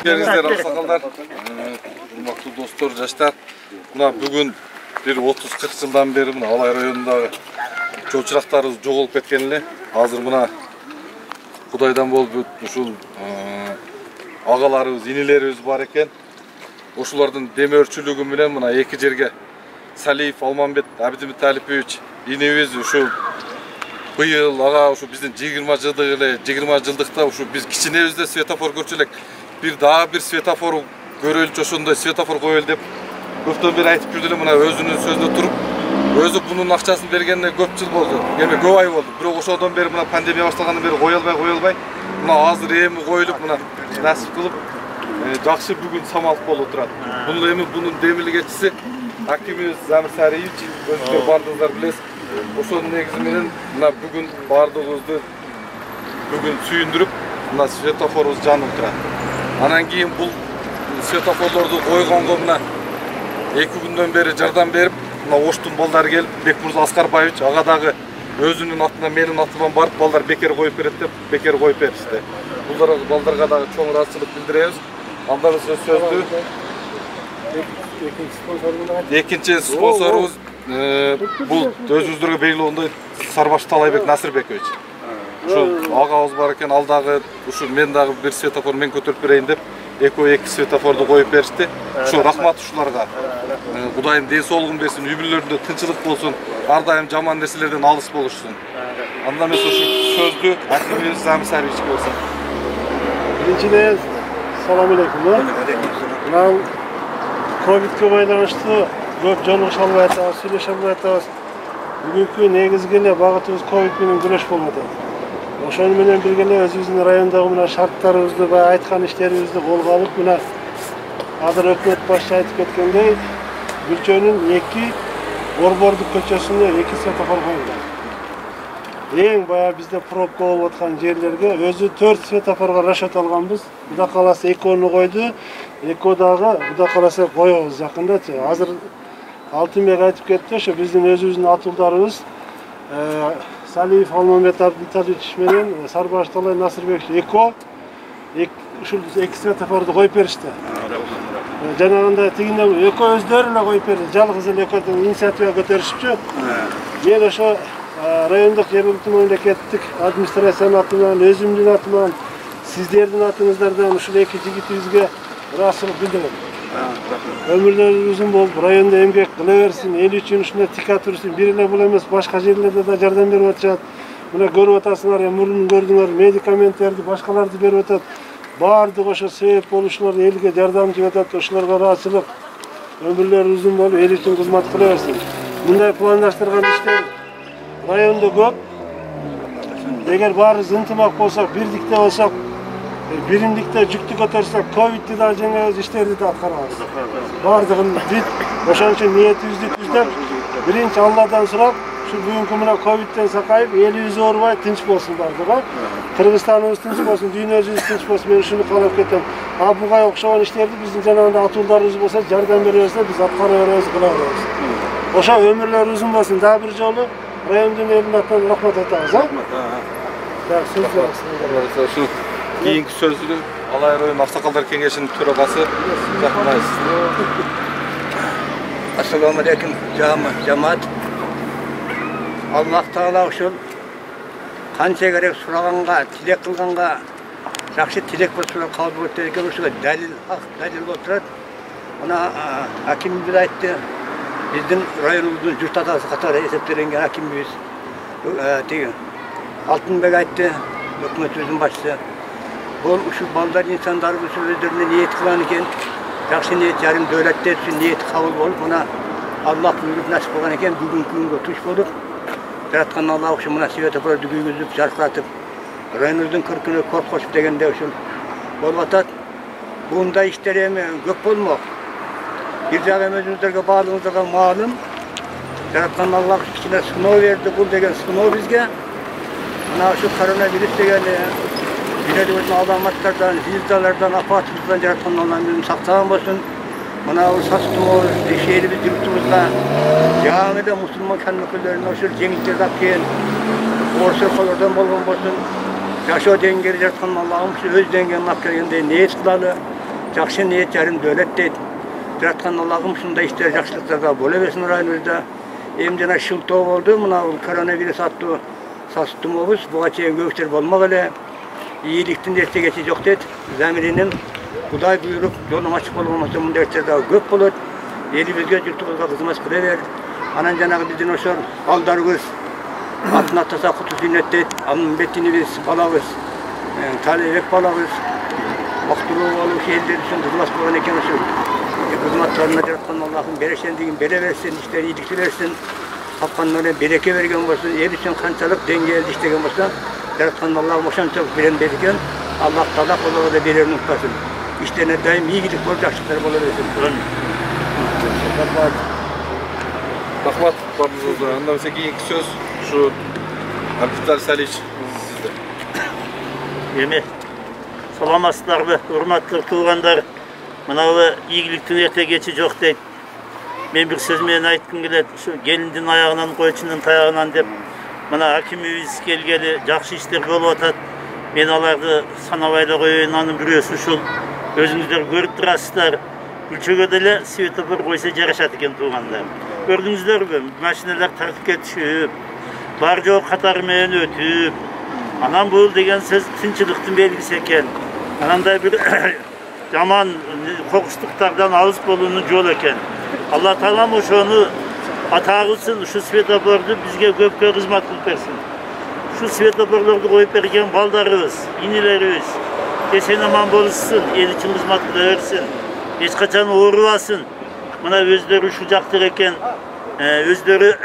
Келіңіздер ақсақалдар, урматтуу достор, жаштар. Мына бүгүн бир 30-40 жылдан бери мына Алай районундагы жолчурактарыбыз жоголуп кеткен эле. Азыр мына Кудайдан болуп ушул агаларыбыз, инилерибиз бар экен. Ошолордун демөөрчүлүгү менен мына эки жерге Салиев Алмамбет Абдимуталипович инибиз ушул быйыл ага ушу биздин 20 жылдыкта ушу биз кичинебизде светофор көрчү элек. Bir daha bir svetofор көрөлчү ошондой светофор коелу деп көптөн бери айтып жүрдү эле. Мына өзүнүн сөзүндө туруп, өзү бунун акчасын бергенине көп жыл болду. Эми көп ай болду. Бирок ошодон бери мына пандемия башталгандан бери кое албай, мына азыр эми коюлуп, мына насип кылып жакшы бүгүн самалып болуп турат. Бул эми бунун демилгечиси акимибиз Замир Сариевич, өзүңөр бардыңыздар билесиз. Ошонун негизи менен мына бүгүн бардыгыбызды бүгүн сүйүндүрүп, мына светофорубуз жанып турат. Анан кийин бул светофорлорду койгонго мына 2 күндөн бери жардам берип, мына Оштун балдары келип, Бекмурза Аскарбаевич ага дагы өзүнүн атынан, менин атыман барып, балдар бекер коюп берет деп, бекер коюп беришти. Балдарга дагы чоң ыраазычылык билдиребиз. Андан сөздү экинчи спонсорубуз бул өзүңүздөргө белгилүү болгондой Сарбаш Талайбек Насырбекович. Ушул агабыз бар экен, ал дагы ушу мен дагы бир светофор мен көтөрүп берейин деп, эки светофорду коюп беришти. Ушу рахмат ушуларга. Кудайым ден соолугун берсин, үй бүлөлөрүндө тынчылык болсун, ар дайым жаман нерселерден алыс болушсун. Андан эмес ушу сөздү акимибиз Замир Сариевичке берсин. Биринчиден, салам алейкум. Мына ковидке байланыштуу көп жолугуша албай атабыз, сүйлөшө албай атабыз. Бүгүнкү негизги эле багытыбыз ковид менен күрөш болуп атат. Ошону менен бирге эле өзүбүздүн райондогу мына шарттарыбызды, баягы айткан иштерибизди колго алып, мына азыр өкмөт башчы айтып кеткендей, Гүлчөнүн 2 Борбордук көчөсүнө 2 светофор коюлду. Эң баягы бизде пробка болуп аткан жерлерге өзү 4 светофорго расчет алганбыз. Кудай кааласа 2-ны койду, 2 дагы Кудай кааласа коебуз жакындачы. Азыр Алтынбек айтып кетти, ошо биздин өзүбүздүн атуулдарыбыз Салиев Алмамбет Абдимуталипович менен Сарбаш Талай Насырбекович ушул 2 светофорду коюп беришти. Жанагындай тигине экөө өздөрү эле коюп берди. Жалгыз эле экөөдөн инициатива көтөрүшүпчү. Мен ошо райондук жергиликтүү мамлекеттик администрациянын атынан, өзүмдүн атыман, сиздердин атыңыздардан ушул 2 жигитибизге ыраазычылык билдирем. Өмүрлөрү узун болуп, районда эмгек кыла берсин, эл үчүн ушундай тика турсун. Бир эле бул эмес, башка жерлерде да жардам берип атышат. Мына көрүп атасыңар, мурун көрдүңөр, медикаменттерди, башкаларды берип атат. Баардыгы ошо себеп болушулар элге жардам жибип атат. Ошолорго ыраазычылык. Өмүрлөрү узун болуп, эл үчүн кызмат кыла берсин. Мындай пландаштырган иштер райондо көп. Эгер баарыбыз ынтымак болсок, бирдикте болсок, биримдикте жүктү көтөрсөк, ковидти да жеңебиз, иштерди да аткарабыз. Баардыгын бүт, ошон үчүн ниетибизди түздөп, биринчи Алладан сурап, ушу бүгүнкү мына ковидтен сакайып, элибиз оорубай, тынч болсун баардыгы. Кыргызстаныбыз тынч болсун, дүйнөбүз тынч болсун, мен ушуну каалап кетем. Буга окшогон иштерди биздин жанагындай атуулдарыбыз болсо, жардам бере берсе, биз аткара беребиз, кыла беребиз. Ошо өмүрлөр узун болсун. Дагы бир жолу райондун элинин атынан рахмат айтабыз, Ушу кийинки сөздү Алай району Аксакалдар кеңешинин төрагасы Жакмаев. Ассаламу алейкум жамаат. Аллах Таала ушул канча керек сураганга, тилек кылганга жакшы тилек болсо кабыл болот экен. Ушуга далил, ак далил болуп турат. Мына акимибиз айтты. Биздин районубуздун журт атасы катары эсептелинген акимибиз тиги Алтынбек айтты, өкмөтүбүздүн башчысы. Бул ушул балдар инсандарыбыз өздөрүнө ниет кылган экен. Жакшы ниет жарым дөөлөттөр үчүн ниет кабыл болуп, мына Аллах буйруп насип кылган экен. Бүгүнкү күнгө туш болуп, жараткан Аллах ушул мына светофорду күйгүзүп, жаркыратып, районубуздун көркүнө корк кошуп дегенде ушул болуп атат. Мындай иштер эми көп болмок. Бир жагы өзүңүздөргө баардыгыңыздарга маалым. Жараткан Аллах кичине сыноо берди, бул деген сыноо бизге. Мына ушул коронавирус деген Билediğimizin alamatlardan, zilzalardan, afatımızdan yaratılan Allah'ın bizim saktağın olsun. Mına o sastığımız, şehrimiz yurtumuzda, yağını da Müslüman kanlıklarına oşur, cengitler tapken, orası kolordan bolgan olsun. Yaşo dengeri yaratılan Allah'ın öz dengenin akkarında niyet kılalı. Жақсы ниет жарым дөлет дейді. Жаратқан Аллахым шундай иштер жақсылықтарға бола берсін райымызда. Эми жана шылтоо болду, мына коронавирус аттуу састымыбыз буга чейин көп иштер болмок эле. Ийгиликтин эртегечи жок дейт. Замиринин Кудай буйруп, жолуң ачык болгонсо мындай иштер дагы көп болот. Элибизге, журтубузга кызмат кыла бер. Анан жанагы биздин ошол балдарыбыз атын атаса куту сүннөт дейт. Анын бетинибиз балабыз, талебек балабыз бактылуу болуп элдер үчүн кызмат кылган экен ошол. Кызматтарына жараткан Аллахым берешендигин бере берсин, иштери ийгиликтүү берсин. Тапканына береке берген болсун, эл үчүн канчалык деңгээлде иштеген болсо, жараткан Аллахым ошончолук берен берген. Аллах Таала колого да берерин унутпасын. İşlerine daim iyilik bol жақсылықтар бола берсін. Рахмат баарыңызга. Анда эмесе кийинки сөз ушу Абдиталий Салич сизде. Эми саламатсыздарбы, урматтуу туугандар. Мынабы ийгиликтин эртегечи жок дейт. Мен бир сөз менен айткым келет. Ушу келиндин аягынан койчунун таягынан деп мына акимибиз келгели жакшы иштер болуп атат. Мен аларды санабай эле коеюн, анын бирөөсү ушул өзүңүздөр көрүп турасыздар. Күлчөгө деле светофор койсо жарашат экен туугандар. Көрдүңүздөрбү? Машиналар тартып кетишип, бар жок катары менен өтүп. Анан бул деген сөз тынчылыктын белгиси экен. Анандай бир жаман кокустуктардан алыс болуунун жолу экен. Алла Таалам ошону ата кылсын, ушу светофорду бизге көпкө кызмат кылып берсин. Şu svetофорлорду коюп берген балдарыбыз, инилерибиз эсен аман болушsun, эл үчүн кызмат кыла берсин. Эч качан оорубасын. Мына өздөрү ушул жактыр экен, өздөрү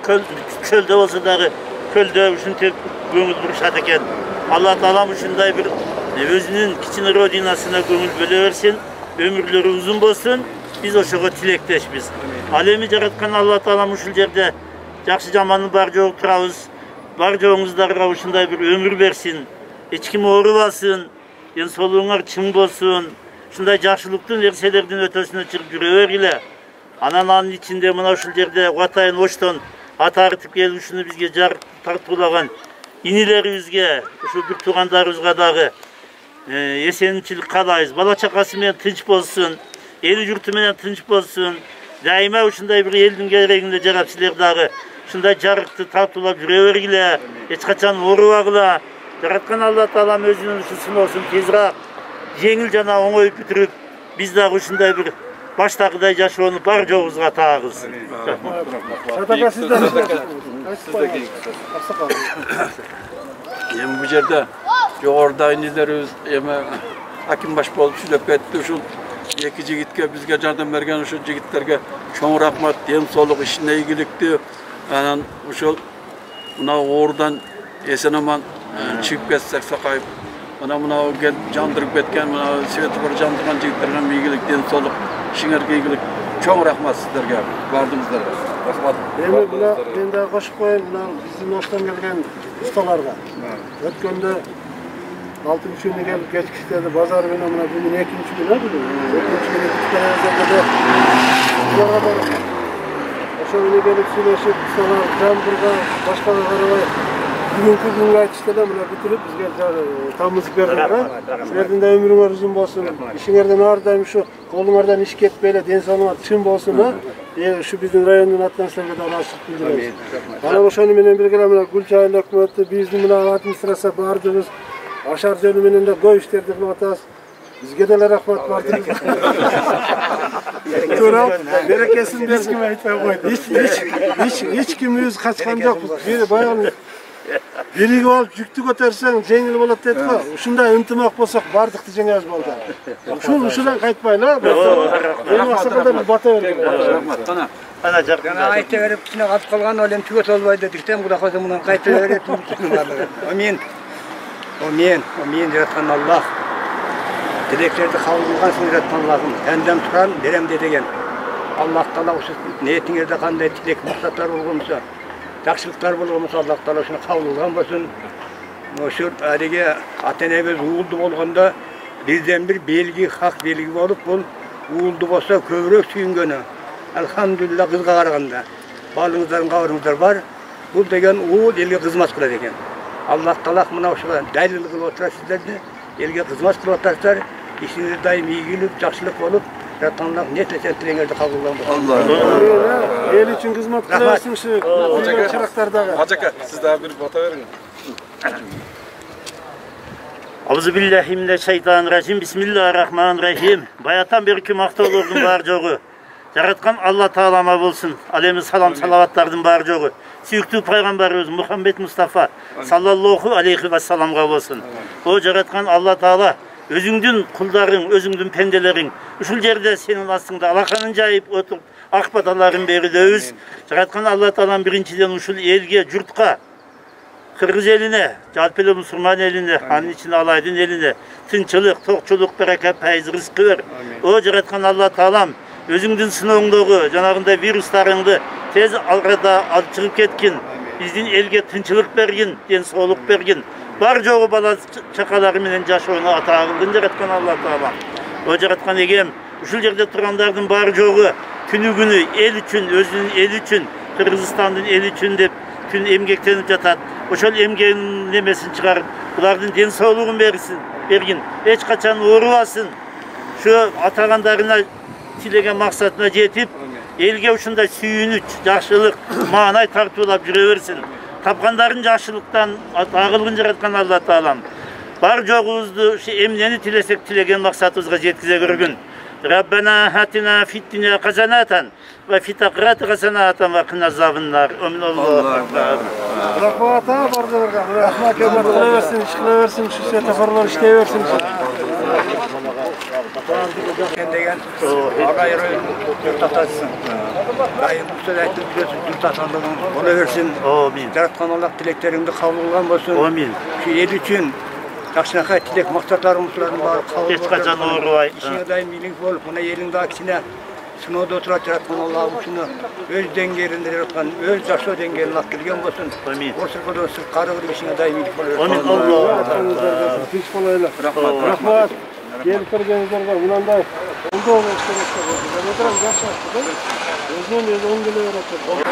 чөлдө болсо дагы көлдө ушинтип көңүл бурушат экен. Алла Таалам ушундай бир өзүнүн кичине родинасына көңүл бөлө берсин, өмүрлөрү узун болсун. Биз ошого тилектешпиз. Ал эми жараткан Алла Таалам ушул жерде жакшы жаманды бар жогу турабыз. Бар жоңуздарга ушундай бир өмүр берсин. Эч ким оорубасын, ден соолугуңар чың болсун. Ушундай жакшылыктын нерселердин өтөсүнө чыгып жүрө бергиле. Анан анын ичинде мына ушул жерде Атайын Оштон ата артып келип ушуну бизге жар тартуулаган инилерибизге, ушул бир туугандарыбызга дагы эсенчилик каалайбыз. Бала чакасы менен тынч болсун, эл журту менен тынч болсун. Дайыма ушундай бир элдин керегинде жарап силер дагы ушундай жарыкты тартуулап жүрө бергиле. Эч качан оорубагыла. Жараткан Алла Таалам өзүнүн ушу сыноосун тезирээк жеңил жана оңой бүтүрүп, биз дагы ушундай бир баштагыдай жашоону бар жогубузга атаа кылсын. Садака сиздер. Эми бул жерде жогоруда инилерибиз эми аким баш болуп сүйлөп кетти. Ушул эки жигитке бизге жардам берген ушул жигиттерге чоң рахмат, дем соолук, ишине ийгиликтүү. Анан ушул мына оорудан эсен аман чыгып кетсек сакайып, мына жандырып кеткен, мына светофор жандырган жигиттерге ийгилик, дем соолук, ишиңерге ийгилик. Чоң рахмат сиздерге, бардыңыздарга. Рахмат. Эми мына мен да кошуп коеюн, мына биздин Оштон келген усталарга. Өткөндө 6-нчы күнү келип кечкичтеди базар менен мына бүгүн 2-нчы күнү бүгүн. 2-нчы күнү ошол менен келип сүйлөшүп, усталар жамбырга, башкага карабай бүгүнкү күнгө айтышты эле мына бүтүрүп бизге тамызып бердиңер. Силердин да өмүрүңөр узун болсун. Ишиңерден ар дайым ушу колуңардан иш кетпей эле, ден соолугуңар чың болсун. Ушу биздин райондун атынан силерге да ыраазычылык билдиребиз. Анан ошону менен бирге мына Гүлчайыл өкмөтү, биздин мына администрация бардыгыбыз ашар жөнү менен да көп иштерди кылып атабыз. Бизге деле рахмат бардыгы. Туура, берекесин берсин. Эч кимибиз качкан жокпуз. Бир баягы биригип алып жүктү көтөрсөң жеңил болот дейт го. Ушундай ынтымак болсок бардыкты жеңебиз болду. Ушудан кайтпайлы. Эң аксакалдар бата берген. Рахмат. Ана жак. Айта берип кичине калып калган ол эми түгөт болбойт дедик да, Кудай койсо мундан кайта берет. Амин. Амин жараткан Аллах. Dileklerdi kabul kılgansın Rabbim Allah'ım. Benden turan berem dedigen. Allah Taala usul niyetinizde kanday dilek maksatlar olgunsa, jakşılıklar bolgunsa Allah Taala şunu kabul kılgan bolsun. Oşur adege atenemiz uğuldu bolganda bizden bir belgi, hak belgi bolup bul uğuldu bolsa kövrök sүйüngönü. Elhamdülillah kızga karaganda. Balыңızların kavurunuzlar var. Bu degen uğul elge kızmaz kıla degen. Allah Taala mına oşuga dalil kılıp otura sizlerdi. Elge kızmaz kılıp otarlar. İşiniz daim iyilik, жақсылық olup, Yaratkanlar ne tesen tileğinizde kabullan bolsun. Allah. El için hizmet kılarsın şu. Hacı Çıraklardağı. Hacı siz daha bir bata verin. Euzubillahimineşşeytanirracim. Bismillahirrahmanirrahim. Bayatan bir iki maqtolurdun bar joğu. Yaratkan Allah Taala'ma bolsun. Alemi salam salavatlardın bar joğu. Süyüktü Peygamberimiz Muhammed Mustafa sallallahu aleyhi ve sellem'ga bolsun. O yaratkan Allah Taala özüңdün kuldarың, özüңdün pendelerin, uşul jerde senin astыңda alakanın jayıp oturup akbataların berilöbüz. Yaratkan Allah Taala'nın birinciden uşul elge, jurtqa, Kırgız eline, Jalpele Müslüman eline, hanın içinde Alaydın eline, tınçılık, tokçuluk, bereket, payız, rızkı ver. O yaratkan Allah Taala'm özüңdün sınavındağı, janagında viruslarыңды tez arada alıp çıkıp ketkin. Bizdin elge tınçılık bergin, densoğluk bergin. Bar joğu bala çakaları menen jaşoouna ata kıldın yaratkan Allah Taala. O yaratkan egem, uşul jerde turgandардын bar joğu tünü günü el üçün, özünün el üçün, Kırgızstandın el üçün dep tün emgektenip jatat. Oşol emgeğin nemesini çıkarıp, bulardın densoğluğun bergin. Hiç kaçan uğrubasın. Şu atagandarına tilegen maksatına jetip, elge uşunda sүйүнүч, жакшылык, маанай тартуулап жүрө берсин. Tapkandарын жакшылыктан агылгын жараткан Алла Таалам. Бар жоğубузду эмнени тилесек тилеген максатыбызга жеткизе көргүн. Rabbena hatina fid dunya hasanatan ve fil ahireti hasanatan ve qina azabannar. Amin Allahu ekber. Rahmata bardalarga. Rahmat kemar versin, versin, şu seferler işleyeversin. Degen agayro yurtatasın. Daim müstedayetli yurtatanlığın ona versin. Amin. Yaratkan Allah dileklerini kabul bolsun. Amin. Şu el için Yaxşınaqa tilek maksatlarımızların var. Hiç kaçan uğrubay. İşine daim iyilik bolup, buna yerinde aksine sınavda oturak yaratkan Allah'ım şunu öz dengelinde yaratkan, öz yaşlı dengelini akılgen bolsun. Amin. O sırkadan sırkarı bir işine daim iyilik bolup. Amin Allah. Hiç kolayla. Rahmat. Gelip gelgenizlerge bunanday. Onda olmak gerekli. Ben oturam yaşaştı. Özünün özü 10 kilo öğretir.